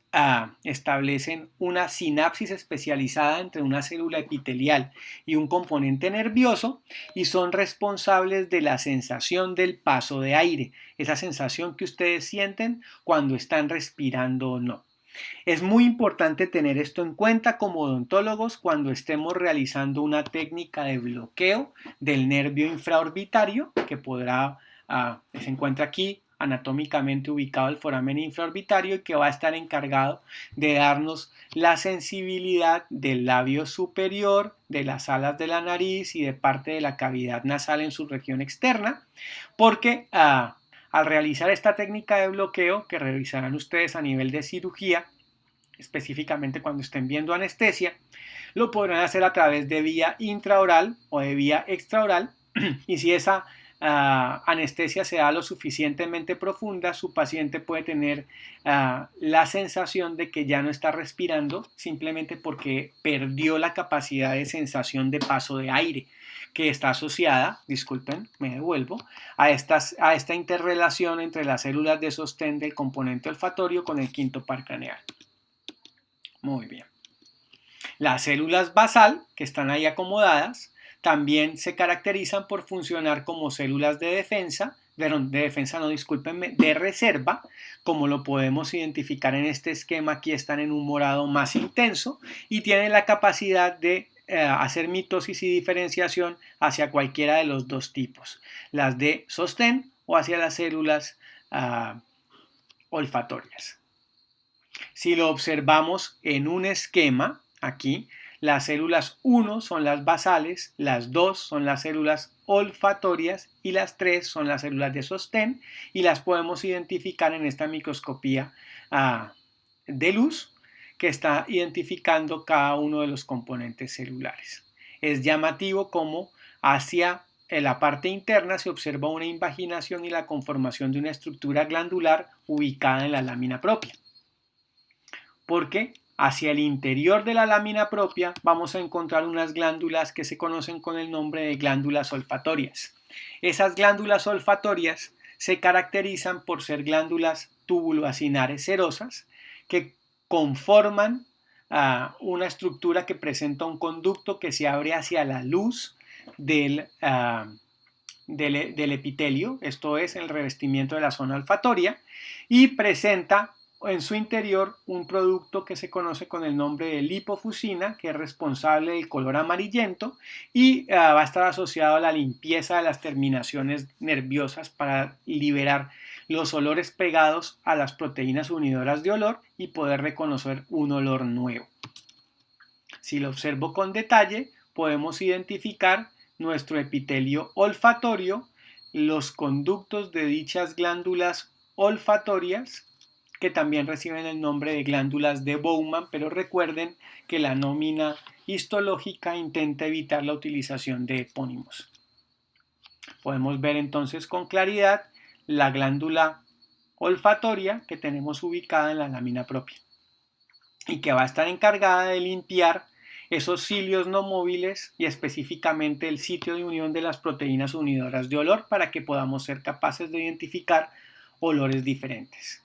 establecen una sinapsis especializada entre una célula epitelial y un componente nervioso y son responsables de la sensación del paso de aire, esa sensación que ustedes sienten cuando están respirando o no. Es muy importante tener esto en cuenta como odontólogos cuando estemos realizando una técnica de bloqueo del nervio infraorbitario que se encuentra aquí anatómicamente ubicado el foramen infraorbitario y que va a estar encargado de darnos la sensibilidad del labio superior, de las alas de la nariz y de parte de la cavidad nasal en su región externa, porque al realizar esta técnica de bloqueo que revisarán ustedes a nivel de cirugía, específicamente cuando estén viendo anestesia, lo podrán hacer a través de vía intraoral o de vía extraoral y si esa anestesia se da lo suficientemente profunda, su paciente puede tener la sensación de que ya no está respirando simplemente porque perdió la capacidad de sensación de paso de aire que está asociada, disculpen, me devuelvo, a esta interrelación entre las células de sostén del componente olfatorio con el quinto par craneal. Muy bien. Las células basal, que están ahí acomodadas, también se caracterizan por funcionar como células de reserva, como lo podemos identificar en este esquema. Aquí están en un morado más intenso y tienen la capacidad de hacer mitosis y diferenciación hacia cualquiera de los dos tipos, las de sostén o hacia las células olfatorias. Si lo observamos en un esquema, aquí, Las células 1 son las basales, las 2 son las células olfatorias y las 3 son las células de sostén, y las podemos identificar en esta microscopía de luz que está identificando cada uno de los componentes celulares. Es llamativo cómo hacia la parte interna se observa una invaginación y la conformación de una estructura glandular ubicada en la lámina propia. Porque hacia el interior de la lámina propia vamos a encontrar unas glándulas que se conocen con el nombre de glándulas olfatorias. Esas glándulas olfatorias se caracterizan por ser glándulas tubuloacinares cerosas que conforman una estructura que presenta un conducto que se abre hacia la luz del epitelio, esto es el revestimiento de la zona olfatoria, y presenta en su interior un producto que se conoce con el nombre de lipofuscina, que es responsable del color amarillento y va a estar asociado a la limpieza de las terminaciones nerviosas para liberar los olores pegados a las proteínas unidoras de olor y poder reconocer un olor nuevo. Si lo observo con detalle, podemos identificar nuestro epitelio olfatorio, los conductos de dichas glándulas olfatorias, que también reciben el nombre de glándulas de Bowman, pero recuerden que la nómina histológica intenta evitar la utilización de epónimos. Podemos ver entonces con claridad la glándula olfatoria que tenemos ubicada en la lámina propia y que va a estar encargada de limpiar esos cilios no móviles y específicamente el sitio de unión de las proteínas unidoras de olor para que podamos ser capaces de identificar olores diferentes.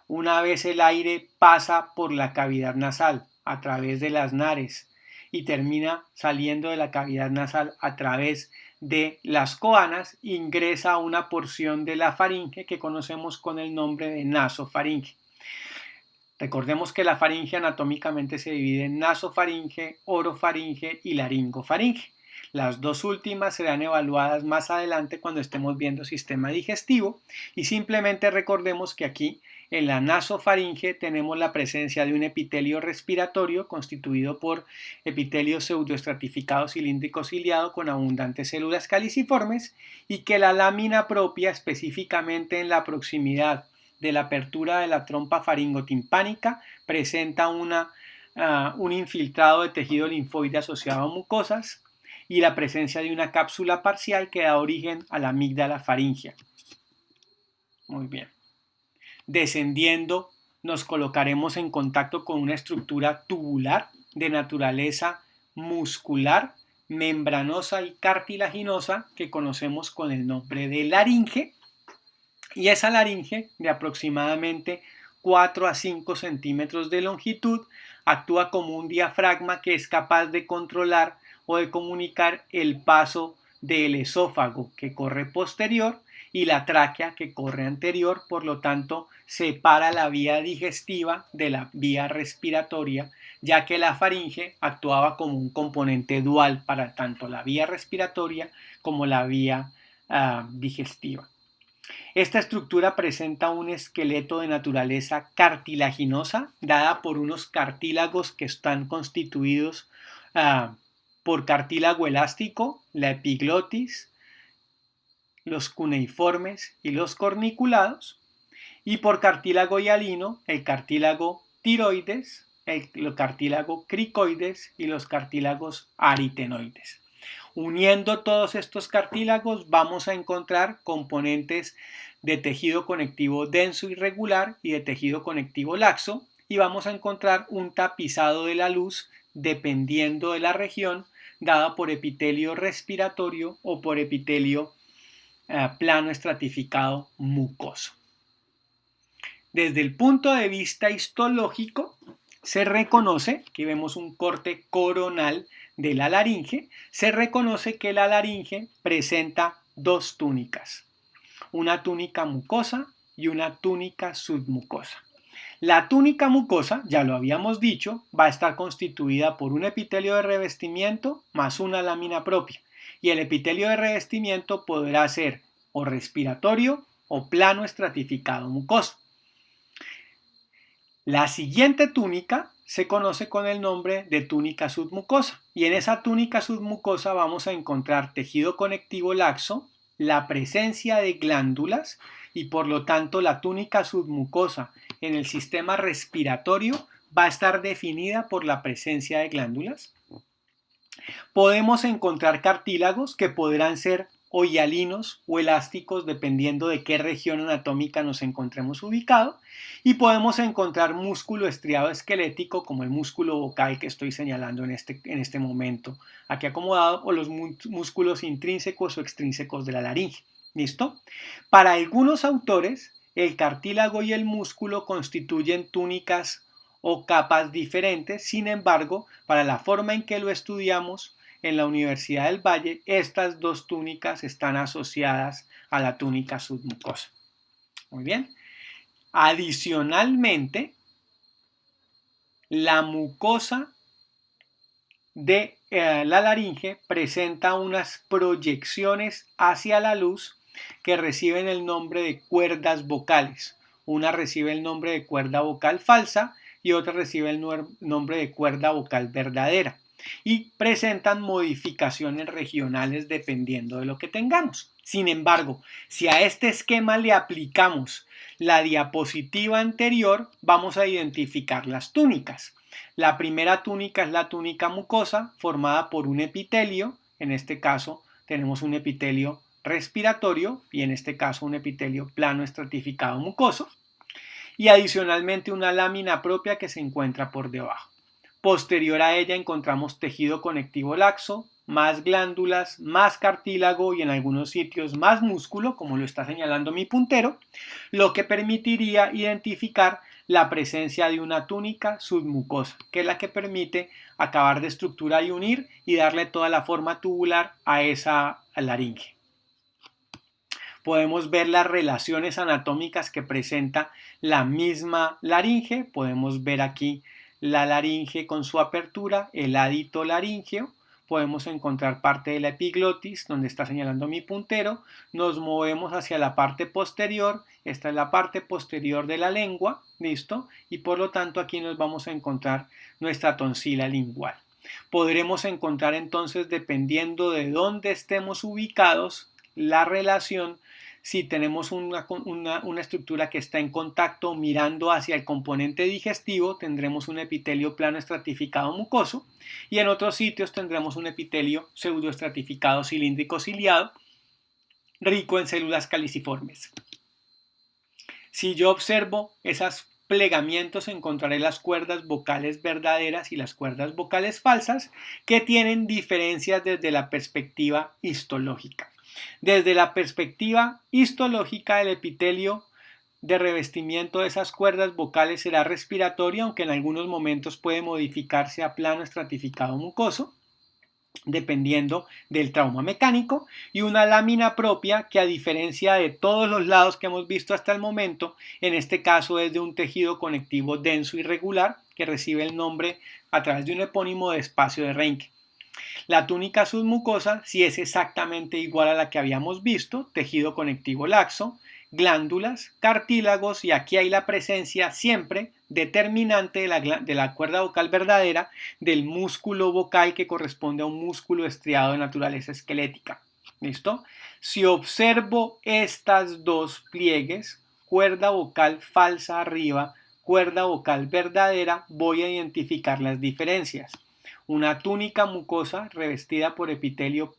Una vez el aire pasa por la cavidad nasal a través de las nares y termina saliendo de la cavidad nasal a través de las coanas, ingresa a una porción de la faringe que conocemos con el nombre de nasofaringe. Recordemos que la faringe anatómicamente se divide en nasofaringe, orofaringe y laringofaringe. Las dos últimas serán evaluadas más adelante cuando estemos viendo sistema digestivo y simplemente recordemos que aquí en la nasofaringe tenemos la presencia de un epitelio respiratorio constituido por epitelio pseudoestratificado cilíndrico ciliado con abundantes células caliciformes y que la lámina propia, específicamente en la proximidad de la apertura de la trompa faringotimpánica, presenta un infiltrado de tejido linfoide asociado a mucosas y la presencia de una cápsula parcial que da origen a la amígdala faríngea. Muy bien. Descendiendo, nos colocaremos en contacto con una estructura tubular de naturaleza muscular, membranosa y cartilaginosa que conocemos con el nombre de laringe, y esa laringe de aproximadamente 4 a 5 centímetros de longitud actúa como un diafragma que es capaz de controlar o de comunicar el paso del esófago que corre posterior y la tráquea que corre anterior, por lo tanto separa la vía digestiva de la vía respiratoria, ya que la faringe actuaba como un componente dual para tanto la vía respiratoria como la vía digestiva. Esta estructura presenta un esqueleto de naturaleza cartilaginosa dada por unos cartílagos que están constituidos por cartílago elástico, la epiglotis, los cuneiformes y los corniculados, y por cartílago hialino, el cartílago tiroides, el cartílago cricoides y los cartílagos aritenoides. Uniendo todos estos cartílagos vamos a encontrar componentes de tejido conectivo denso y regular y de tejido conectivo laxo, y vamos a encontrar un tapizado de la luz dependiendo de la región, dada por epitelio respiratorio o por epitelio plano estratificado mucoso. Desde el punto de vista histológico, se reconoce, aquí vemos un corte coronal de la laringe, se reconoce que la laringe presenta dos túnicas, una túnica mucosa y una túnica submucosa. La túnica mucosa, ya lo habíamos dicho, va a estar constituida por un epitelio de revestimiento más una lámina propia, y el epitelio de revestimiento podrá ser o respiratorio o plano estratificado mucoso. La siguiente túnica se conoce con el nombre de túnica submucosa. Y en esa túnica submucosa vamos a encontrar tejido conectivo laxo, la presencia de glándulas y por lo tanto la túnica submucosa en el sistema respiratorio va a estar definida por la presencia de glándulas. Podemos encontrar cartílagos que podrán ser o hialinos o elásticos dependiendo de qué región anatómica nos encontremos ubicados, y podemos encontrar músculo estriado esquelético como el músculo vocal que estoy señalando en este momento aquí acomodado, o los músculos intrínsecos o extrínsecos de la laringe. ¿Listo? Para algunos autores el cartílago y el músculo constituyen túnicas o capas diferentes. Sin embargo, para la forma en que lo estudiamos en la Universidad del Valle, estas dos túnicas están asociadas a la túnica submucosa. Muy bien. Adicionalmente, la mucosa de la laringe presenta unas proyecciones hacia la luz que reciben el nombre de cuerdas vocales. Una recibe el nombre de cuerda vocal falsa y otra recibe el nombre de cuerda vocal verdadera, y presentan modificaciones regionales dependiendo de lo que tengamos. Sin embargo, si a este esquema le aplicamos la diapositiva anterior, vamos a identificar las túnicas. La primera túnica es la túnica mucosa, formada por un epitelio. En este caso tenemos un epitelio respiratorio y en este caso un epitelio plano estratificado mucoso, y adicionalmente una lámina propia que se encuentra por debajo. Posterior a ella encontramos tejido conectivo laxo, más glándulas, más cartílago y en algunos sitios más músculo, como lo está señalando mi puntero, lo que permitiría identificar la presencia de una túnica submucosa, que es la que permite acabar de estructurar y unir y darle toda la forma tubular a esa laringe. Podemos ver las relaciones anatómicas que presenta la misma laringe. Podemos ver aquí la laringe con su apertura, el adito laríngeo. Podemos encontrar parte de la epiglotis, donde está señalando mi puntero. Nos movemos hacia la parte posterior. Esta es la parte posterior de la lengua, ¿listo? Y por lo tanto aquí nos vamos a encontrar nuestra tonsila lingual. Podremos encontrar entonces, dependiendo de dónde estemos ubicados, la relación. Si tenemos una estructura que está en contacto mirando hacia el componente digestivo, tendremos un epitelio plano estratificado mucoso, y en otros sitios tendremos un epitelio pseudoestratificado cilíndrico ciliado, rico en células caliciformes. Si yo observo esos plegamientos, encontraré las cuerdas vocales verdaderas y las cuerdas vocales falsas, que tienen diferencias desde la perspectiva histológica. Desde la perspectiva histológica, el epitelio de revestimiento de esas cuerdas vocales será respiratorio, aunque en algunos momentos puede modificarse a plano estratificado mucoso, dependiendo del trauma mecánico, y una lámina propia que, a diferencia de todos los lados que hemos visto hasta el momento, en este caso es de un tejido conectivo denso y regular que recibe el nombre a través de un epónimo de espacio de Reinke. La túnica submucosa sí es exactamente igual a la que habíamos visto: tejido conectivo laxo, glándulas, cartílagos, y aquí hay la presencia siempre determinante de la cuerda vocal verdadera, del músculo vocal que corresponde a un músculo estriado de naturaleza esquelética. ¿Listo? Si observo estas dos pliegues, cuerda vocal falsa arriba, cuerda vocal verdadera, voy a identificar las diferencias. Una túnica mucosa revestida por epitelio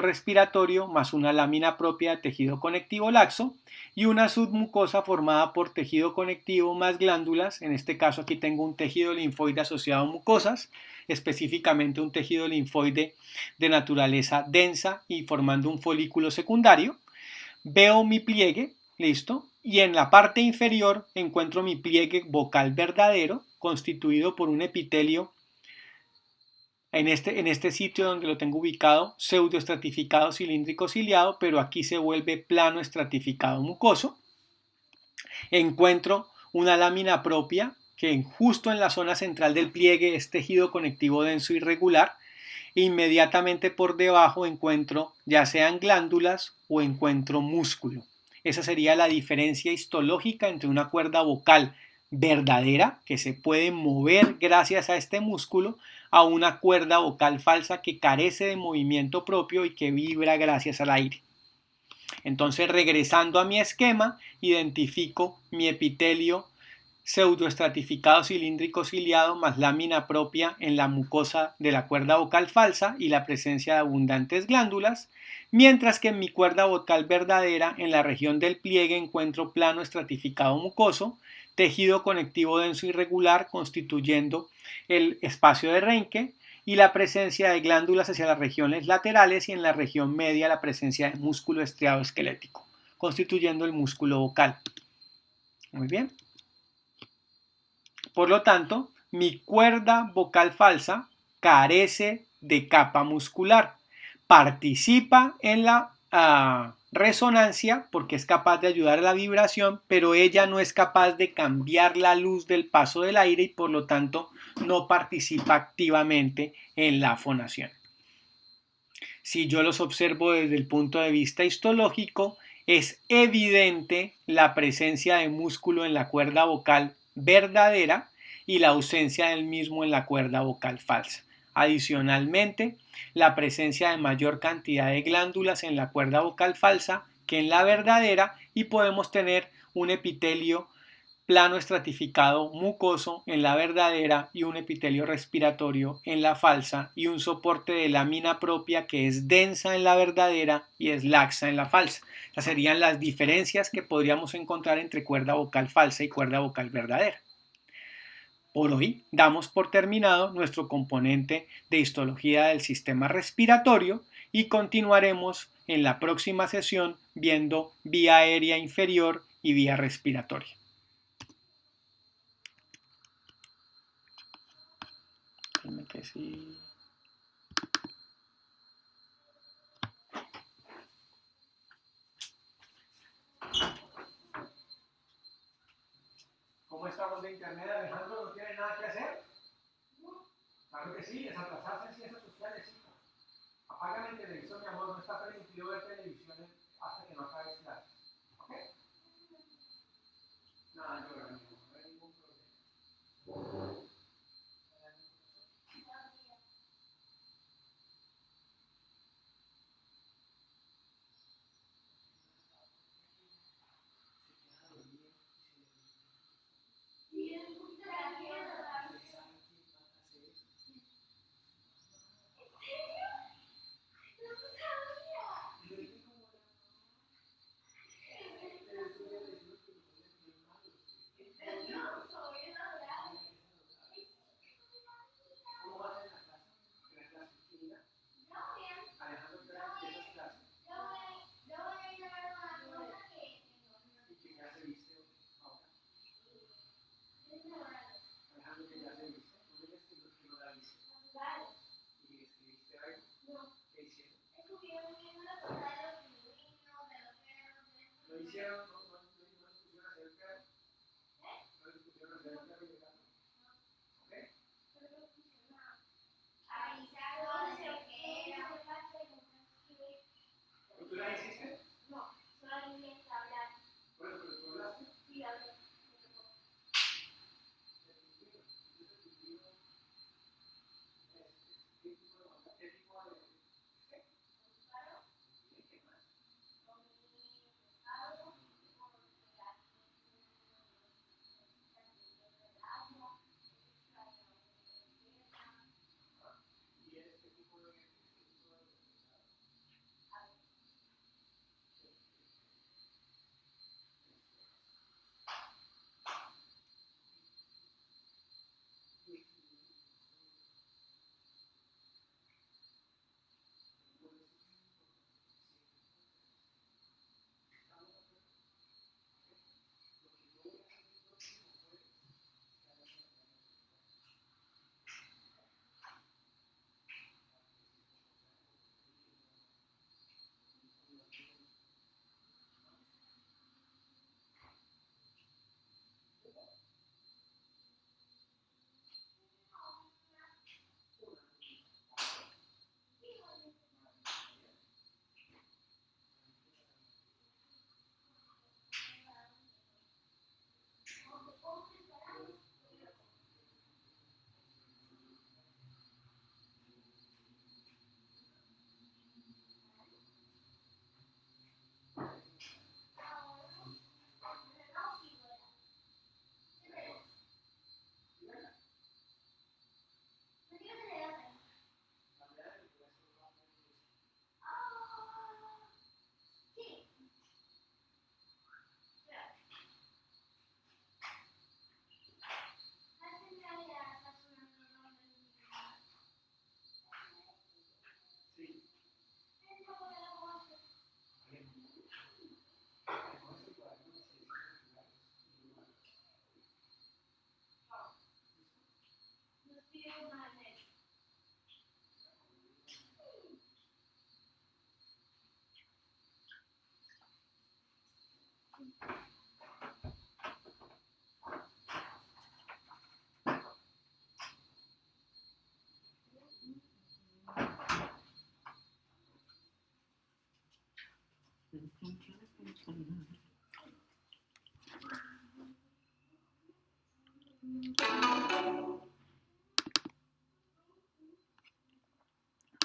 respiratorio más una lámina propia de tejido conectivo laxo, y una submucosa formada por tejido conectivo más glándulas. En este caso aquí tengo un tejido linfoide asociado a mucosas, específicamente un tejido linfoide de naturaleza densa y formando un folículo secundario. Veo mi pliegue, listo, y en la parte inferior encuentro mi pliegue vocal verdadero, constituido por un epitelio, en este sitio donde lo tengo ubicado, pseudoestratificado cilíndrico ciliado, pero aquí se vuelve plano estratificado mucoso. Encuentro una lámina propia que justo en la zona central del pliegue es tejido conectivo denso irregular. Inmediatamente por debajo encuentro ya sean glándulas o encuentro músculo. Esa sería la diferencia histológica entre una cuerda vocal verdadera, que se puede mover gracias a este músculo, a una cuerda vocal falsa que carece de movimiento propio y que vibra gracias al aire. Entonces, regresando a mi esquema, identifico mi epitelio pseudoestratificado cilíndrico ciliado más lámina propia en la mucosa de la cuerda vocal falsa y la presencia de abundantes glándulas, mientras que en mi cuerda vocal verdadera en la región del pliegue encuentro plano estratificado mucoso, tejido conectivo denso irregular constituyendo el espacio de Reinke y la presencia de glándulas hacia las regiones laterales y en la región media la presencia de músculo estriado esquelético, constituyendo el músculo vocal. Muy bien. Por lo tanto, mi cuerda vocal falsa carece de capa muscular. Participa en la resonancia porque es capaz de ayudar a la vibración, pero ella no es capaz de cambiar la luz del paso del aire y por lo tanto no participa activamente en la fonación. Si yo los observo desde el punto de vista histológico, es evidente la presencia de músculo en la cuerda vocal verdadera y la ausencia del mismo en la cuerda vocal falsa. Adicionalmente, la presencia de mayor cantidad de glándulas en la cuerda vocal falsa que en la verdadera y podemos tener un epitelio plano estratificado mucoso en la verdadera y un epitelio respiratorio en la falsa y un soporte de lámina propia que es densa en la verdadera y es laxa en la falsa. Estas serían las diferencias que podríamos encontrar entre cuerda vocal falsa y cuerda vocal verdadera. Por hoy damos por terminado nuestro componente de histología del sistema respiratorio y continuaremos en la próxima sesión viendo vía aérea inferior y vía respiratoria. Que sí. ¿Cómo estamos de internet, Alejandro? ¿No tiene nada que hacer? Claro que sí, es atrasarse en ciencias sociales, hijo. Apágame el televisor, mi amor, no está permitido ver televisión hasta que no acabes clases. ¿Ok? Nada, no, no hay ningún problema.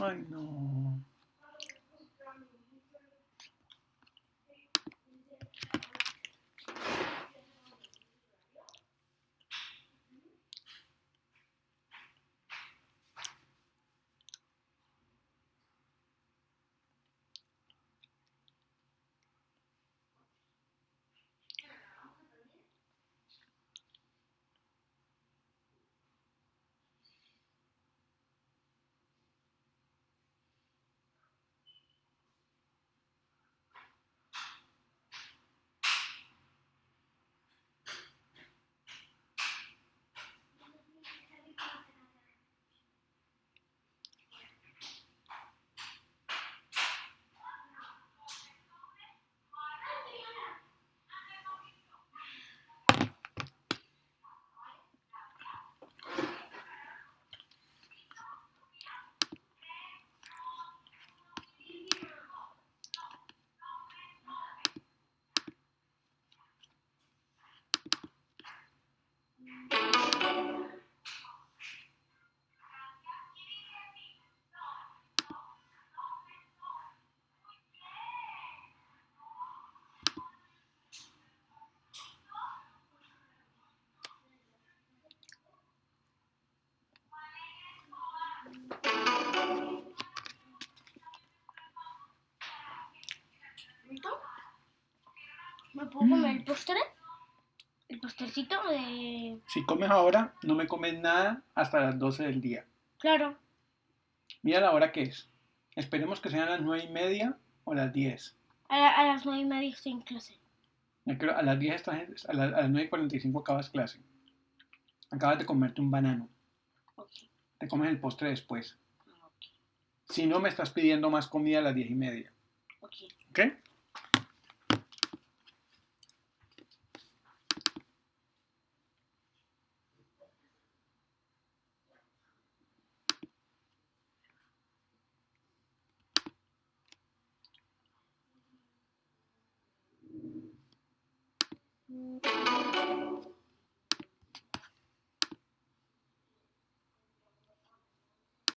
Ay, no. ¿Me puedo comer el postre? ¿El postrecito de...? Si comes ahora, no me comes nada hasta las 12 del día. Claro. Mira la hora que es. Esperemos que sean las 9:30 o las 10. A las 9:30 estoy en clase. A las 10 a las 9:45 acabas clase. Acabas de comerte un banano. Okay. Te comes el postre después. Si no, me estás pidiendo más comida a las 10:30. Okay. ¿Ok?